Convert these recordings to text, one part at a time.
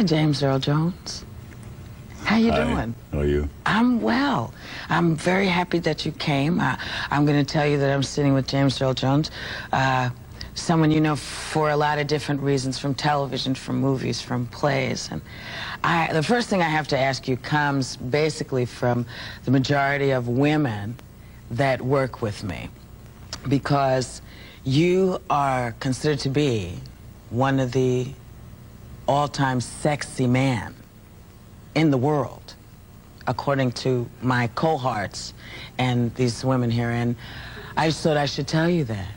Hi, James Earl Jones. How you doing? How are you? I'm well. I'm very happy that you came. I'm going to tell you that I'm sitting with James Earl Jones, someone you know for a lot of different reasons, from television, from movies, from plays. And the first thing I have to ask you comes basically from the majority of women that work with me, because you are considered to be one of the all-time sexy man in the world, according to my cohorts and these women here. And I just thought I should tell you that.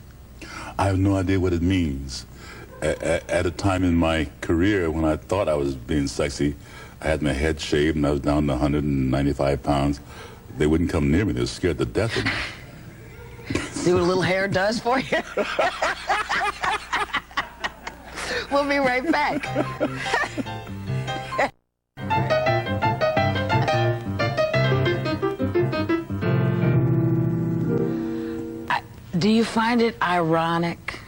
I have no idea what it means. At a time in my career when I thought I was being sexy, I had my head shaved and I was down to 195 pounds. They wouldn't come near me. They were scared to death of me. See what a little hair does for you? We'll be right back. Do you find it ironic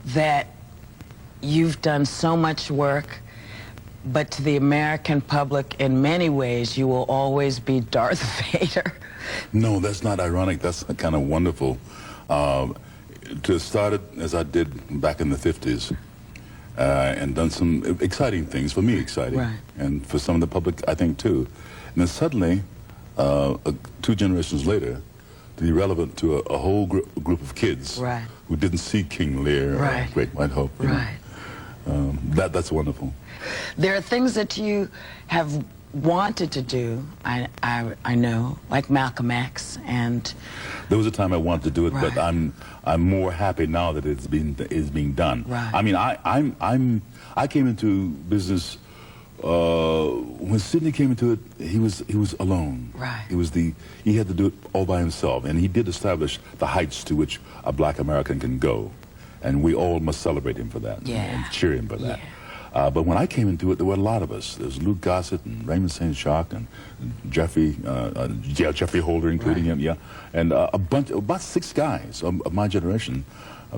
that you've done so much work, but to the American public, in many ways, you will always be Darth Vader? No, that's not ironic. That's kind of wonderful. To start it as I did back in the 50s, and done some exciting things, for me exciting, right, and for some of the public, I think, too. And then suddenly, 2 generations later, to be relevant to a whole group of kids, right, who didn't see King Lear, right, or Great White Hope. Right. That's wonderful. There are things that you have wanted to do, I know, like Malcolm X, and there was a time I wanted to do it, right, but I'm more happy now that it's being done. Right. I mean, I came into business when Sidney came into it. He was alone. Right. He had to do it all by himself, and he did establish the heights to which a black American can go, and we all must celebrate him for that, yeah, and cheer him for that. Yeah. But when I came into it, there were a lot of us. There was Luke Gossett and Raymond St. Jacques and Jeffrey Holder, including right, him, yeah, and about 6 guys of my generation.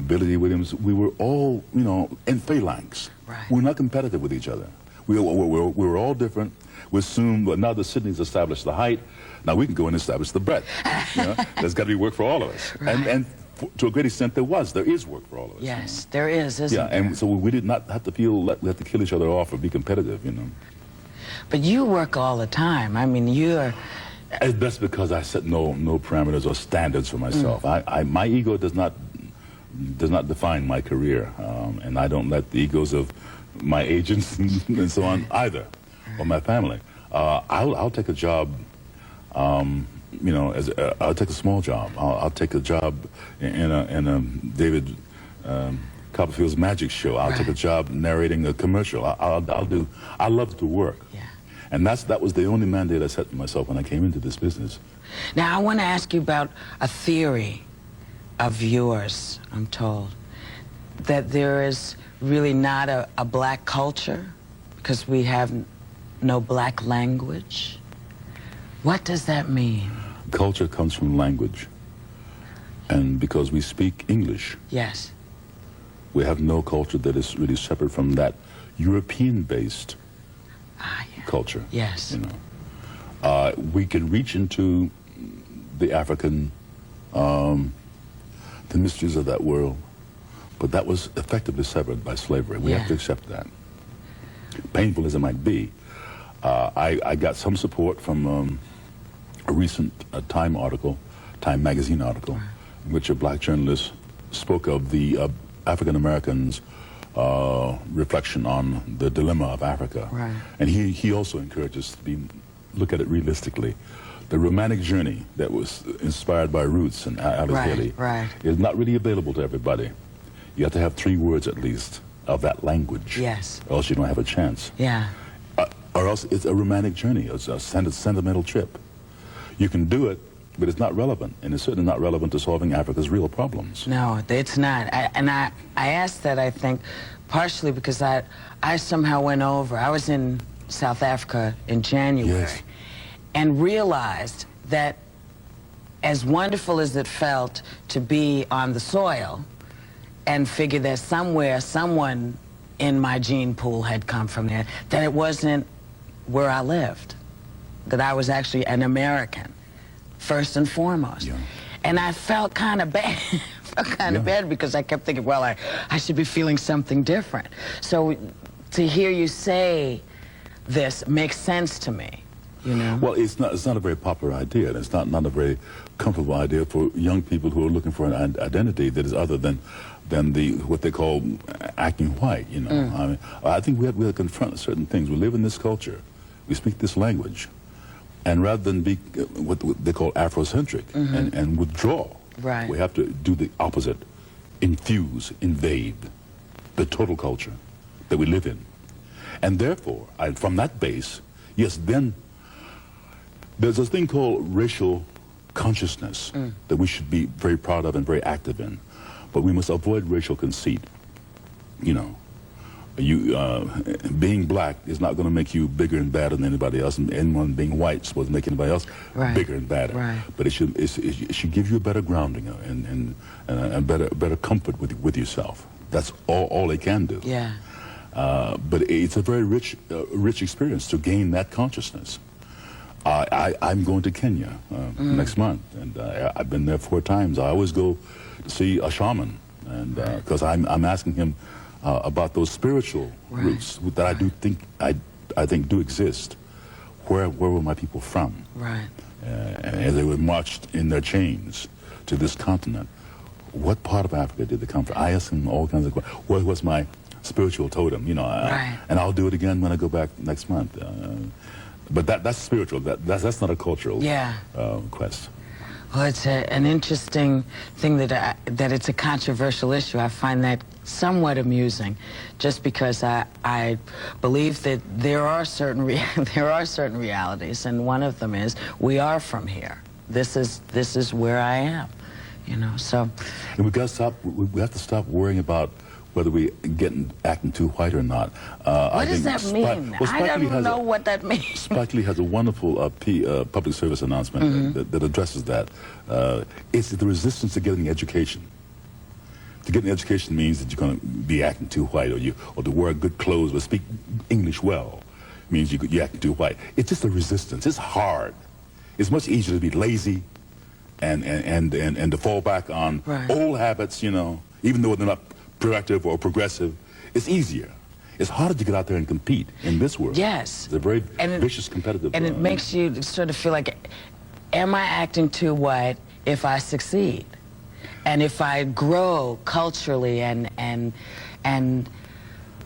Billy D. Williams. We were all, you know, in phalanx. Right. We were not competitive with each other. We were all different. We assumed, well, now that Sydney's established the height, now we can go and establish the breadth. You know? There's got to be work for all of us. Right. And to a great extent, there is work for all of us. Yes, there is, isn't there? Yeah, and so we did not have to feel like we have to kill each other off or be competitive, you know. But you work all the time. I mean, you are... That's because I set no parameters or standards for myself. My ego does not define my career, and I don't let the egos of my agents and so on either, or my family. I'll take a job, you know, I'll take a small job. I'll take a job in a David Copperfield's magic show. I'll take a job narrating a commercial. I love to work. Yeah. And that was the only mandate I set for myself when I came into this business. Now, I want to ask you about a theory of yours, I'm told, that there is really not a black culture because we have no black language. What does that mean? Culture comes from language. And because we speak English, yes, we have no culture that is really separate from that European-based culture. Yes. You know, we can reach into the African, the mysteries of that world, but that was effectively severed by slavery. We have to accept that. Painful as it might be. I got some support from a recent Time article, Time magazine article, in which a black journalist spoke of the African Americans' reflection on the dilemma of Africa. Right. And he also encouraged us to look at it realistically. The romantic journey that was inspired by Roots and Alice Haley is not really available to everybody. You have to have 3 words at least of that language. Yes. Or else you don't have a chance. Yeah. Or else it's a romantic journey. It's a sentimental trip. You can do it, but it's not relevant, and it's certainly not relevant to solving Africa's real problems. No, it's not. I asked that, I think, partially because I somehow went over. I was in South Africa in January, yes, and realized that as wonderful as it felt to be on the soil and figure that somewhere someone in my gene pool had come from there, that it wasn't where I lived, that I was actually an American, first and foremost. Yeah. And I felt kind of bad, bad because I kept thinking, well, I should be feeling something different. So to hear you say this makes sense to me, you know? Well, it's not a very popular idea, and it's not a very comfortable idea for young people who are looking for an identity that is other than what they call acting white, you know. I mean, I think we have to confront certain things. We live in this culture. We speak this language. And rather than be what they call Afrocentric and withdraw, right, we have to do the opposite, infuse, invade the total culture that we live in. And therefore, from that base, yes, then there's this thing called racial consciousness that we should be very proud of and very active in. But we must avoid racial conceit, you know. Being black is not going to make you bigger and badder than anybody else, and anyone being white is supposed to make anybody else bigger and badder. Right. But it should give you a better grounding and a better comfort with yourself. That's all it can do. Yeah. But it's a very rich experience to gain that consciousness. I'm going to Kenya next month, and I've been there 4 times. I always go to see a shaman, and because I'm asking him about those spiritual roots that I think do exist. Where were my people from? Right. And as they were marched in their chains to this continent, what part of Africa did they come from? I asked them all kinds of questions. What was my spiritual totem? You know, and I'll do it again when I go back next month. But that's spiritual. That's not a cultural quest. Well, it's an interesting thing that it's a controversial issue. I find that somewhat amusing, just because I believe that there are certain realities, and one of them is we are from here. This is where I am, you know. So, and we have to stop worrying about whether we acting too white or not. What does that mean? I don't know what that means. Spike Lee has a wonderful public service announcement that addresses that. It's the resistance to getting education. To get an education means that you're going to be acting too white, or to wear good clothes or speak English well means you're acting too white. It's just a resistance. It's hard. It's much easier to be lazy and to fall back on old habits, you know, even though they're not productive or progressive. It's easier. It's harder to get out there and compete in this world. Yes. It's a very vicious competitive and it makes you sort of feel like, am I acting too white if I succeed? And if I grow culturally and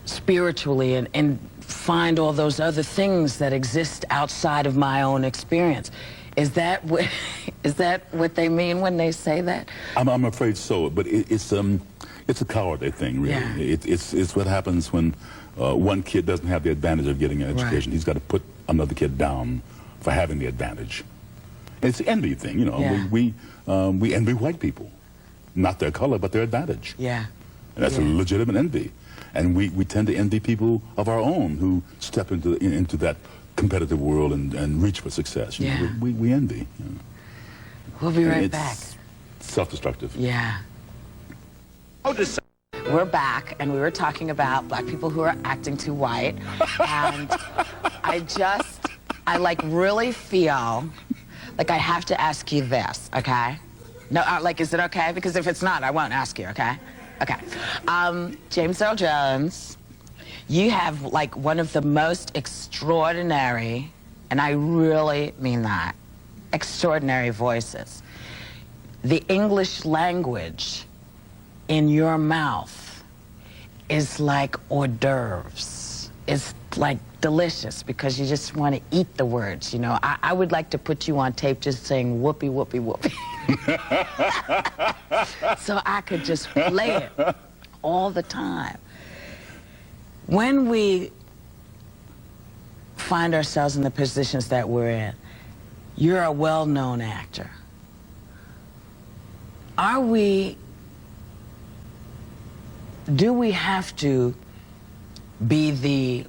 spiritually and find all those other things that exist outside of my own experience, is that what they mean when they say that? I'm afraid so, but it's a cowardly thing, really. Yeah. It's what happens when one kid doesn't have the advantage of getting an education. He's got to put another kid down for having the advantage. It's an envy thing, you know. Yeah. We envy white people. Not their color, but their advantage. Yeah. And that's a legitimate envy. And we tend to envy people of our own who step into that competitive world and reach for success. You know, we envy. You know. We'll be right back. Self-destructive. Yeah. We're back, and we were talking about black people who are acting too white. And I like really feel like I have to ask you this, okay? No, like, is it okay? Because if it's not, I won't ask you, okay? Okay. James Earl Jones, you have, like, one of the most extraordinary, and I really mean that, extraordinary voices. The English language in your mouth is like hors d'oeuvres. It's like delicious because you just want to eat the words, you know. I would like to put you on tape just saying whoopee, whoopee, whoopee. So I could just play it all the time. When we find ourselves in the positions that we're in, you're a well-known actor. Do we have to be the,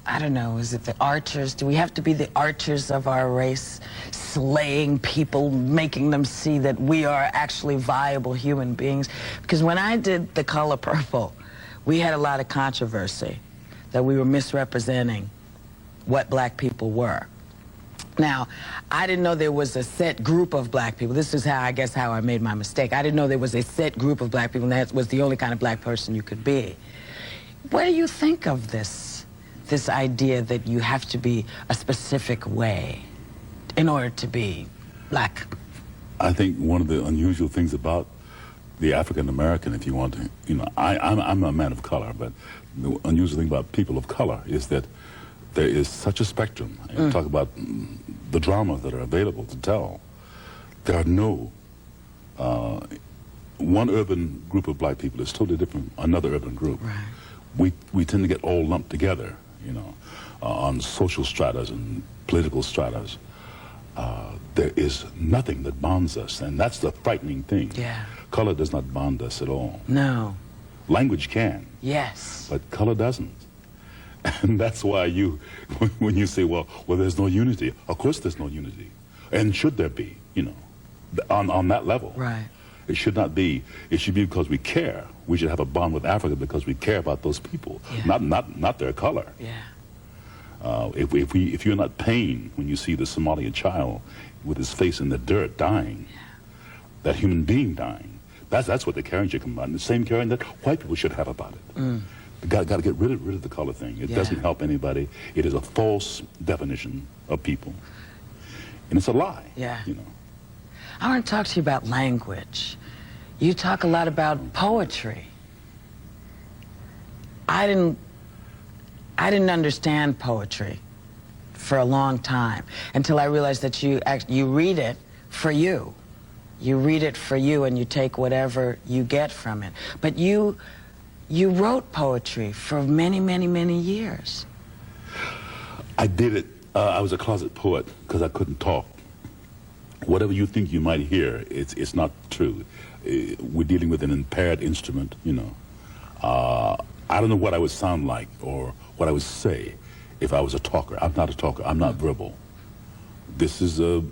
I don't know, is it the archers? Do we have to be the archers of our race, slaying people, making them see that we are actually viable human beings? Because when I did The Color Purple we had a lot of controversy that we were misrepresenting what black people were. Now, I didn't know there was a set group of black people. This is how, I guess, how I made my mistake. I didn't know there was a set group of black people, and that was the only kind of black person you could be. What do you think of this idea that you have to be a specific way in order to be black? I think one of the unusual things about the African American, if you want to, you know, I'm a man of color, but the unusual thing about people of color is that there is such a spectrum. And talk about the dramas that are available to tell. There are no one urban group of black people is totally different from another urban group. Right. We tend to get all lumped together, you know, on social stratas and political stratas. There is nothing that bonds us, and that's the frightening thing. Yeah. Color does not bond us at all. No. Language can. Yes. But color doesn't. And that's why when you say, well, there's no unity, of course there's no unity. And should there be, you know, on that level. Right. It should not be. It should be because we care. We should have a bond with Africa because we care about those people, not their color. Yeah. If you're not pained when you see the Somalian child with his face in the dirt dying, that human being dying, that's what the caring should come about. And the same caring that white people should have about it. Got to get rid of the color thing. It doesn't help anybody. It is a false definition of people, and it's a lie. Yeah. You know. I want to talk to you about language. You talk a lot about poetry. I didn't understand poetry for a long time until I realized that you read it for you. You read it for you, and you take whatever you get from it. But you wrote poetry for many, many, many years. I did it. I was a closet poet because I couldn't talk. Whatever you think you might hear, it's not true. We're dealing with an impaired instrument, you know. I don't know what I would sound like or what I would say if I was a talker. I'm not a talker. I'm not verbal. This is a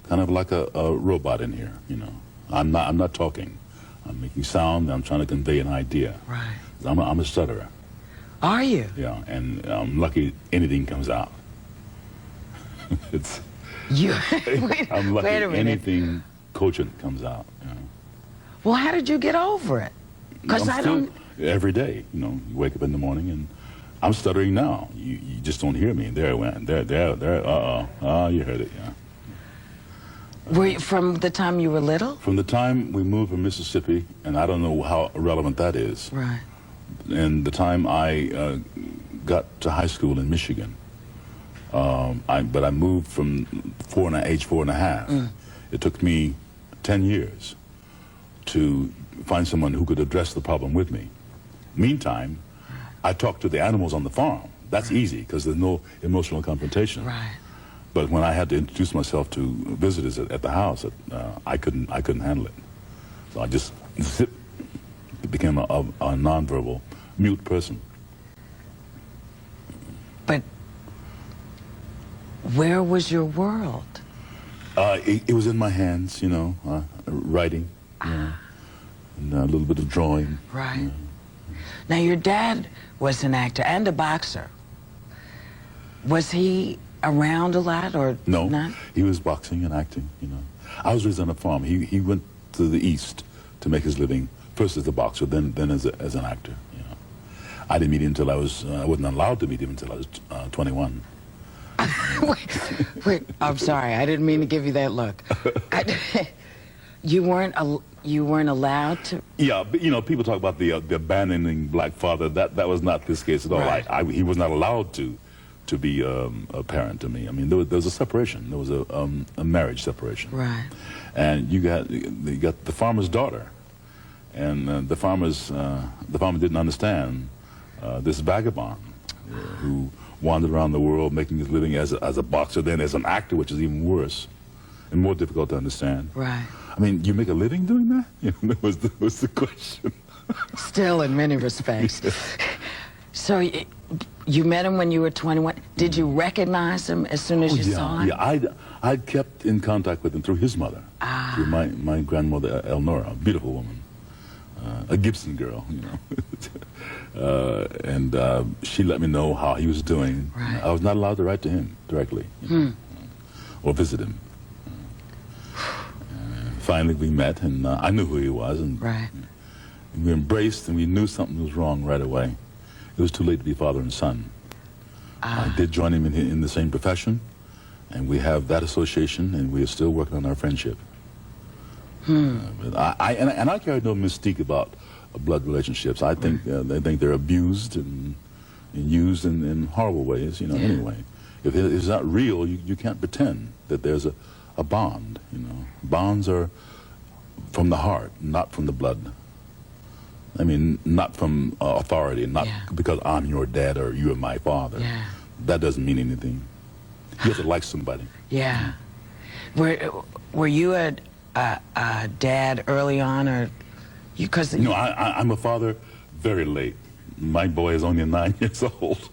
kind of like a robot in here, you know. I'm not talking. I'm making sound. I'm trying to convey an idea. Right. I'm a stutterer. Are you? Yeah, and I'm lucky anything comes out. It's. I'm lucky wait a minute. anything cogent comes out. You know. Well, how did you get over it? Because I don't. Every day, you know, you wake up in the morning and I'm stuttering now. You just don't hear me. There it went. There. You heard it. Yeah. Were you, from the time you were little? From the time we moved from Mississippi, and I don't know how relevant that is. Right. And the time I got to high school in Michigan, but I moved from age 4.5. It took me 10 years to find someone who could address the problem with me. Meantime, I talked to the animals on the farm. That's easy because there's no emotional confrontation. Right. But when I had to introduce myself to visitors at the house, I couldn't handle it. So I just became a nonverbal, mute person. But where was your world? It was in my hands, you know, writing, you know, and a little bit of drawing. Right. You know. Now, your dad was an actor and a boxer. Was he around a lot or no, not? He was boxing and acting, you know. I was raised on a farm. He went to the East to make his living, first as a boxer, then as an actor, you know. I didn't meet him until I wasn't allowed to meet him until I was 21. wait, I'm sorry. I didn't mean to give you that look. You weren't allowed to? Yeah, but, you know, people talk about the abandoning black father. That was not this case at all. Right. He was not allowed to be a parent to me. I mean, there was a separation. There was a marriage separation. Right. And you got the farmer's daughter, and the farmer didn't understand this vagabond who wandered around the world making his living as a boxer, then as an actor, which is even worse and more difficult to understand. Right. I mean, you make a living doing that? You know, that was the question. Still, in many respects. So you met him when you were 21. Did you recognize him as soon as you saw him? Yeah, I kept in contact with him through his mother, through my grandmother, Elnora, a beautiful woman. a Gibson girl, you know. And she let me know how he was doing. Right. I was not allowed to write to him directly, you know, or visit him. Finally, we met, and I knew who he was, and Right. we embraced, and we knew something was wrong right away. It was too late to be father and son. I did join him in the same profession, and we have that association, and we are still working on our friendship. But I carry no mystique about blood relationships. I think they think they're abused and used in horrible ways. You know. Yeah. Anyway, if it's not real, you can't pretend that there's a bond. You know, bonds are from the heart, not from the blood. I mean, not from authority, not because I'm your dad or you are my father. Yeah. That doesn't mean anything. You have to like somebody. Yeah. Were you a dad early on, or you? Because No, I'm a father very late. My boy is only 9 years old.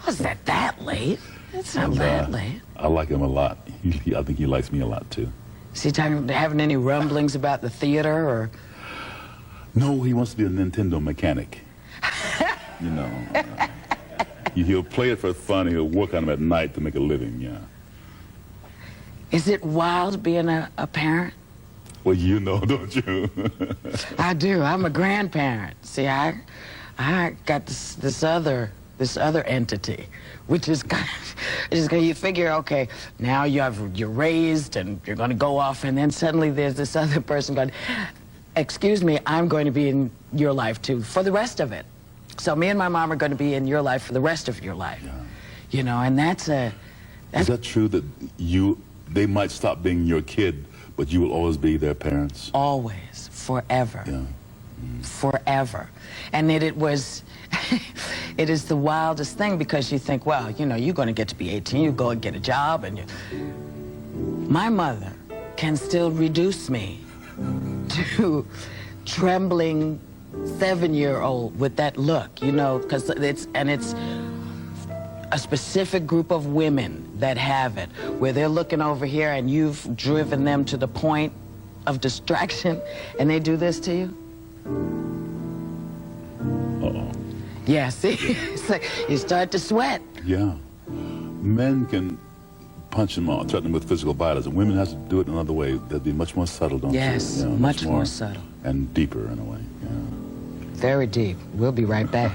was that late? That's not that late. I like him a lot. I think he likes me a lot too. Is he having any rumblings about the theater, or? No, he wants to be a Nintendo mechanic. You know, he'll play it for fun. He'll work on them at night to make a living. Yeah. Is it wild being a parent? Well, you know, don't you? I do. I'm a grandparent. See, I got this other entity, which is you figure, okay, now you're raised and you're going to go off, and then suddenly there's this other person going, excuse me, I'm going to be in your life too for the rest of it. So me and my mom are going to be in your life for the rest of your life. Yeah. You know, and that's Is that true that they might stop being your kid, but you will always be their parents? always, forever. Yeah. Forever. And it was, it is the wildest thing, because you think, well, you know, you're going to get to be 18, you go and get a job, and my mother can still reduce me to trembling 7-year-old with that look, you know, because it's a specific group of women that have it, where they're looking over here and you've driven them to the point of distraction, and they do this to you. Uh-oh. Yeah, see, it's like you start to sweat. Yeah. Men can punch them out, threaten them with physical violence, and women have to do it another way that'd be much more subtle, don't Yes, you? Yeah, much more subtle. And deeper in a way, yeah. Very deep. We'll be right back.